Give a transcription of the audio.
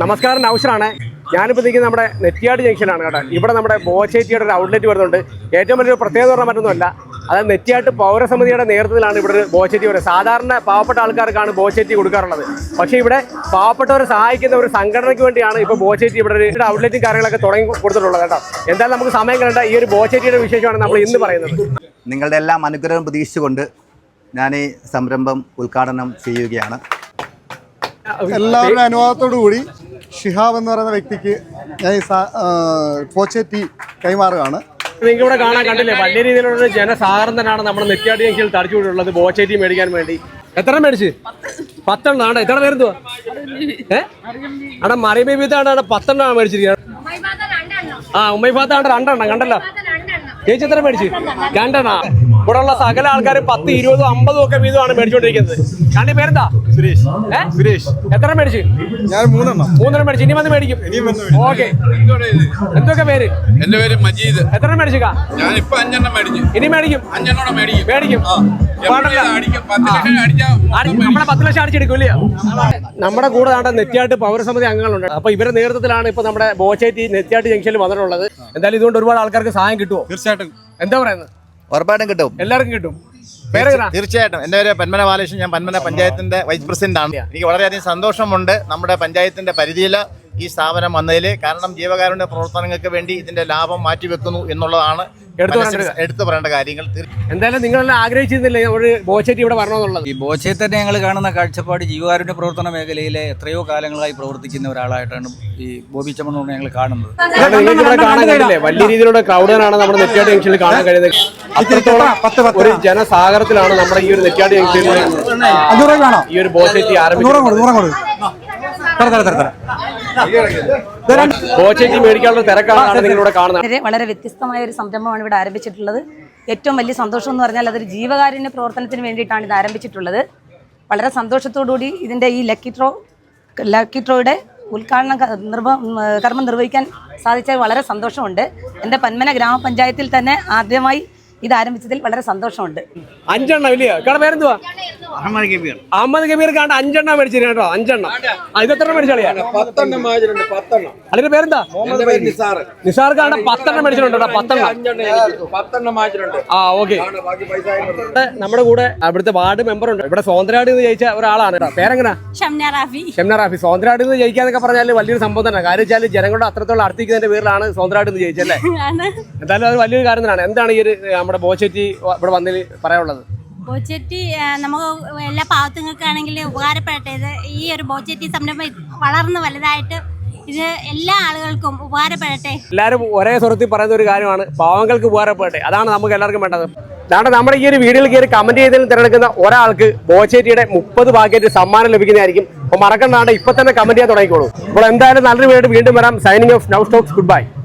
നമസ്കാരം, നൗഷറാണ്. ഞാനിപ്പോൾ നിൽക്കുന്നത് നമ്മുടെ നെറ്റിയാട് ജംഗ്ഷനാണ് കേട്ടോ. ഇവിടെ നമ്മുടെ ബോച്ചേറ്റിയുടെ ഒരു ഔട്ട്ലെറ്റ് വരുന്നുണ്ട്. ഏറ്റവും വലിയൊരു പ്രത്യേകത പറഞ്ഞാൽ മറ്റൊന്നുമല്ല, അതായത് നെറ്റിയാട്ട് പൗരസമിതിയുടെ നേതൃത്വത്തിലാണ് ഇവിടെ ഒരു ബോച്ചേറ്റി വരുന്നത്. സാധാരണ പാവപ്പെട്ട ആൾക്കാർക്കാണ് ബോച്ചേറ്റി കൊടുക്കാറുള്ളത്. പക്ഷേ ഇവിടെ പാവപ്പെട്ടവരെ സഹായിക്കുന്ന ഒരു സംഘടനയ്ക്ക് വേണ്ടിയാണ് ഇപ്പോൾ ബോച്ചേറ്റി ഇവിടെ ഒരു ഔട്ട്ലെറ്റും കാര്യങ്ങളൊക്കെ തുടങ്ങി കൊടുത്തിട്ടുള്ളത് കേട്ടോ. എന്തായാലും നമുക്ക് സമയം കണ്ട ഈ ഒരു ബോച്ചേറ്റിയുടെ വിശേഷമാണ് നമ്മൾ ഇന്ന് പറയുന്നത്. നിങ്ങളുടെ എല്ലാം അനുഗ്രഹം പ്രതീക്ഷിച്ചുകൊണ്ട് ഞാൻ ഈ സംരംഭം ഉദ്ഘാടനം ചെയ്യുകയാണ്. എല്ലാവരുടെ അനുവാദത്തോടു കൂടി ഷിഹാബ് എന്ന് പറയുന്ന വ്യക്തിക്ക് ഞാൻ ഈ ബോച്ചേറ്റി കൈമാറുകയാണ്. നിങ്ങൾക്ക് ഇവിടെ കാണാൻ കണ്ടില്ലേ, വലിയ രീതിയിലുള്ള ജനസാഗരം തന്നെയാണ് നമ്മുടെ നെറ്റിയാട് ജംഗ്ഷനിൽ തടിച്ചുകൊണ്ടുള്ളത് ബോച്ചേറ്റി മേടിക്കാൻ വേണ്ടി. എത്ര മേടിച്ച്? 10 ആണ്ട്. എത്ര പേരെന്തുവാ? അവിടെ മറിയ ബേബിത്താണ് 10 മേടിച്ചിരിക്കുന്നത്. ഉമ്മൈഫാത്ത 2 കണ്ടല്ലോ. ചേച്ചി എത്ര മേടിച്ച്? 2. ഇവിടെ ഉള്ള സകല ആൾക്കാരും 10, 20, 50 ഒക്കെ വീതമാണ് മേടിച്ചോണ്ടിരിക്കുന്നത്. കണ്ടി പേരെന്താ? സുരേഷ്. എത്ര മേടിച്ച്? ഞാൻ 3 മേടിച്ചു. ഇനി വന്ന് മേടിക്കും. ഓക്കെ. എന്തൊക്കെ പേര്? എന്റെ പേര് മജീദ്. എത്ര മേടിച്ചു? ഞാൻ ഇപ്പൊ 5 മേടിച്ചു. ഇനി മേടിക്കും. 5 മേടിക്കും. നമ്മളെ 10 ലക്ഷം അടിച്ചെടുക്കും ഇല്ലയോ? നമ്മുടെ കൂടെ നെറ്റിയാട്ട് പൗരസമിതി അംഗങ്ങളുണ്ട്. അപ്പൊ ഇവരുടെ നേതൃത്വത്തിലാണ് ഇപ്പൊ നമ്മുടെ ബോച്ചേറ്റി നെറ്റിയാട്ട് ജംഗ്ഷനിൽ വന്നിട്ടുള്ളത്. എന്തായാലും ഇതുകൊണ്ട് ഒരുപാട് ആൾക്കാർക്ക് സഹായം കിട്ടുമോ? തീർച്ചയായിട്ടും. എന്താ പറയുന്നത്? ഉറപ്പായിട്ടും കിട്ടും, എല്ലാവർക്കും കിട്ടും. തീർച്ചയായിട്ടും. എൻ്റെ പേര് പന്മന ബാലകൃഷ്ണൻ. ഞാൻ പന്മന പഞ്ചായത്തിന്റെ വൈസ് പ്രസിഡന്റ് ആണ്. എനിക്ക് വളരെയധികം സന്തോഷമുണ്ട് നമ്മുടെ പഞ്ചായത്തിന്റെ പരിധിയിൽ ഈ സ്ഥാപനം വന്നതിൽ. കാരണം ജീവകാരുണ്യ പ്രവർത്തനങ്ങൾക്ക് വേണ്ടി ഇതിന്റെ ലാഭം മാറ്റിവെക്കുന്നു എന്നുള്ളതാണ് എടുത്തു പറയേണ്ട കാര്യങ്ങൾ. എന്തായാലും നിങ്ങളെല്ലാം ആഗ്രഹിച്ചിരുന്നില്ലേ ഒരു ബോച്ചേറ്റി ഇവിടെ വരണമെന്നുള്ളത്? ഈ ബോച്ചേറ്റിനെ ഞങ്ങൾ കാണുന്ന കാഴ്ചപ്പാട് ജീവകാരുണ്യ പ്രവർത്തന മേഖലയിലെ എത്രയോ കാലങ്ങളായി പ്രവർത്തിക്കുന്ന ഒരാളായിട്ടാണ് ഈ ബോബി ചമ്മണ്ണൂരിനെ ഞങ്ങൾ കാണുന്നത്. നിങ്ങൾക്ക് ഇവിടെ കാണാൻ കഴിയില്ലേ, വലിയ രീതിയിലുള്ള ക്രൗഡാണ് നമ്മുടെ നെറ്റിയാട് ജംഗ്ഷനിൽ കാണാൻ കഴിയുന്നത്. അത്രത്തോളം ഒരു ജനസാഗരത്തിലാണ് നമ്മുടെ ഈ ഒരു നെറ്റിയാട് ജംഗ്ഷനിൽ ഈ ഒരു ബോച്ചേറ്റി ആരംഭിച്ചത്. ബോച്ചേറ്റി മേടിക്കാനുള്ള തിരക്കാണ് നിങ്ങളിവിടെ കാണുന്നത്. വളരെ വ്യത്യസ്തമായ ഒരു സംരംഭമാണ് ഇവിടെ ആരംഭിച്ചിട്ടുള്ളത്. ഏറ്റവും വലിയ സന്തോഷം എന്ന് പറഞ്ഞാൽ അതൊരു ജീവകാരുണ്യ പ്രവർത്തനത്തിന് വേണ്ടിയിട്ടാണ് ഇത് ആരംഭിച്ചിട്ടുള്ളത്. വളരെ സന്തോഷത്തോടുകൂടി ഇതിൻ്റെ ഈ ലക്കി ഡ്രോയുടെ ഉദ്ഘാടന കർമ്മം നിർവഹിക്കാൻ സാധിച്ചത് വളരെ സന്തോഷമുണ്ട്. എൻ്റെ പന്മന ഗ്രാമപഞ്ചായത്തിൽ തന്നെ ആദ്യമായി ഇത് ആരംഭിച്ചതിൽ വളരെ സന്തോഷമുണ്ട്. 5 ഇല്ലയോ? കട പേരെന്തുവാ? അഹമ്മദ് കബീർ കാണ്ട് 5 മേടിച്ചിരുന്നു കേട്ടോ. 5 ഇത് എത്ര മേടിച്ചാളിയാ? 10 അതിന്റെ പേരെന്താ? നിസാർ കാണ്ട 10 മേടിച്ചിട്ടുണ്ടോ? 10 ഓക്കെ. നമ്മുടെ കൂടെ അവിടുത്തെ വാർഡ് മെമ്പർ ഉണ്ട്. ഇവിടെ സോന്തരാട് എന്ന് ജയിച്ച ഒരാളാണ് കേട്ടോ. പേരെങ്ങനാ? ഷംന റാഫി. സോന്തരാട് എന്ന് ജയിക്കാന്നൊക്കെ പറഞ്ഞാൽ വലിയൊരു സംഭവം തന്നെ. കാര്യം വെച്ചാൽ ജനങ്ങളുടെ അത്രത്തോളം അടുത്തിക്കുന്നതിന്റെ പേരിലാണ് സോന്തരാട് എന്ന് ജയിച്ചല്ലേ. എന്തായാലും അത് വലിയൊരു കാര്യം തന്നെയാണ്. എന്താണ് ഈ ഒരു നമ്മുടെ ബോച്ചേറ്റി ഇവിടെ വന്നതിൽ പറയാനുള്ളത്? ബോച്ചേറ്റി നമുക്ക് എല്ലാ പാവത്തുങ്ങൾക്കാണെങ്കിൽ ഉപകാരപ്പെടട്ടെ. ഇത് ഈ ഒരു ബോച്ചേറ്റി സംരംഭം വളർന്ന് വലുതായിട്ട് ഇത് എല്ലാ ആളുകൾക്കും ഉപകാരപ്പെടട്ടെ. എല്ലാവരും ഒരേ സ്വരത്തിൽ പറയുന്ന ഒരു കാര്യമാണ്, പാവങ്ങൾക്ക് ഉപകാരപ്പെടട്ടെ. അതാണ് നമുക്ക് എല്ലാവർക്കും വേണ്ടത്. അതാണ് നമ്മുടെ ഈ ഒരു വീഡിയോയിൽ കയറി കമന്റ് ചെയ്തതിൽ തിരഞ്ഞെടുക്കുന്ന ഒരാൾക്ക് ബോച്ചേറ്റിയുടെ 30 പാക്കറ്റ് സമ്മാനം ലഭിക്കുന്നതായിരിക്കും. അപ്പോൾ മറക്കണ്ടാണ്ട് ഇപ്പൊ തന്നെ കമന്റ് ചെയ്യാൻ തുടങ്ങിക്കോളൂ. അപ്പോൾ എന്തായാലും നല്ലൊരു വീണ്ടും വരാം. Signing off. Now stocks. Good bye.